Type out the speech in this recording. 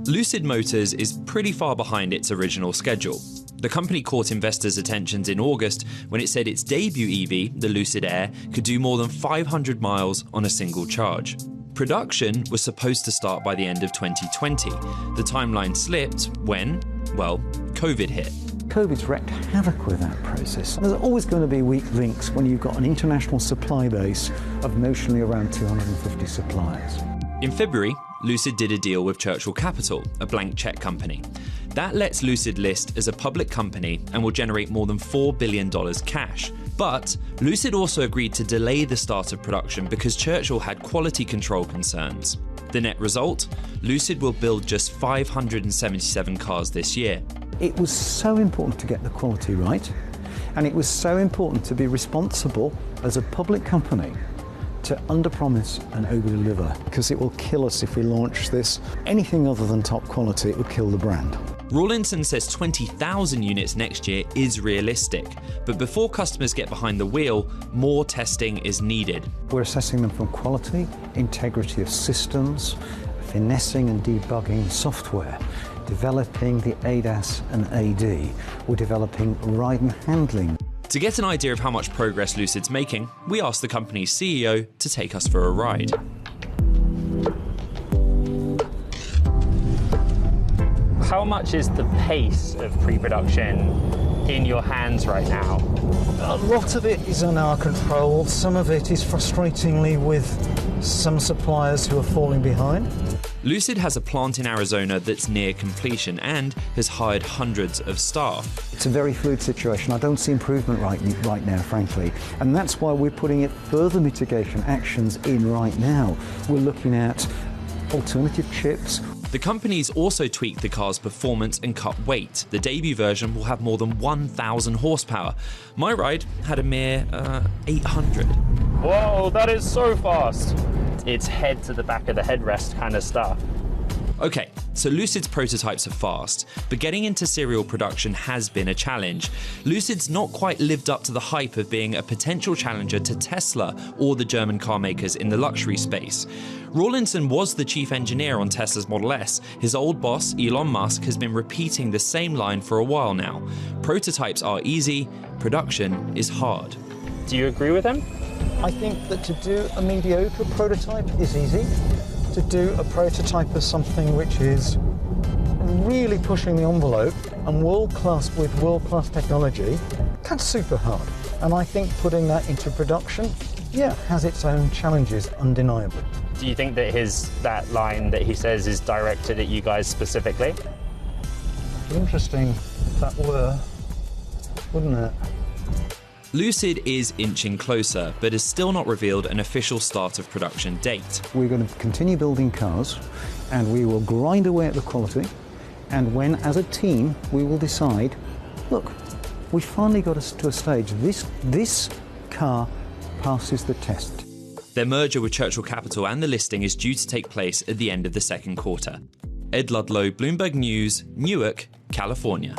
Lucid Motors is pretty far behind its original schedule. The company caught investors' attentions in August when it said its debut EV, the Lucid Air, could do more than 500 miles on a single charge. Production was supposed to start by the end of 2020. The timeline slipped when, well, COVID hit. COVID's wreaked havoc with that process. There's always going to be weak links when you've got an international supply base of notionally around 250 suppliers. In February, Lucid did a deal with Churchill Capital, a blank check company. That lets Lucid list as a public company and will generate more than $4 billion cash. But Lucid also agreed to delay the start of production because Churchill had quality control concerns. The net result? Lucid will build just 577 cars this year. It was so important to get the quality right, and it was so important to be responsible as a public company to underpromise and overdeliver, because it will kill us if we launch this. Anything other than top quality, it would kill the brand. Rawlinson says 20,000 units next year is realistic, but before customers get behind the wheel, more testing is needed. We're assessing them from quality, integrity of systems, finessing and debugging software, developing the ADAS and AD. We're developing ride and handling. To get an idea of how much progress Lucid's making, we asked the company's CEO to take us for a ride. How much is the pace of pre-production in your hands right now? A lot of it is in our control. Some of it is frustratingly with some suppliers who are falling behind. Lucid has a plant in Arizona that's near completion and has hired hundreds of staff. It's a very fluid situation. I don't see improvement right now, frankly. And that's why we're putting further mitigation actions in right now. We're looking at alternative chips. The company's also tweaked the car's performance and cut weight. The debut version will have more than 1,000 horsepower. My ride had a mere 800. Whoa, that is so fast. It's head to the back of the headrest kind of stuff. Okay, so Lucid's prototypes are fast, but getting into serial production has been a challenge. Lucid's not quite lived up to the hype of being a potential challenger to Tesla or the German car makers in the luxury space. Rawlinson was the chief engineer on Tesla's Model S. His old boss, Elon Musk, has been repeating the same line for a while now. Prototypes are easy, production is hard. Do you agree with him? I think that to do a mediocre prototype is easy. To do a prototype of something which is really pushing the envelope and world-class with world-class technology, that's super hard. And I think putting that into production, has its own challenges, undeniably. Do you think that that line that he says is directed at you guys specifically? Interesting if that were, wouldn't it? Lucid is inching closer, but has still not revealed an official start of production date. We're going to continue building cars, and we will grind away at the quality, and when, as a team, we will decide, look, we finally got us to a stage, this car passes the test. Their merger with Churchill Capital and the listing is due to take place at the end of the second quarter. Ed Ludlow, Bloomberg News, Newark, California.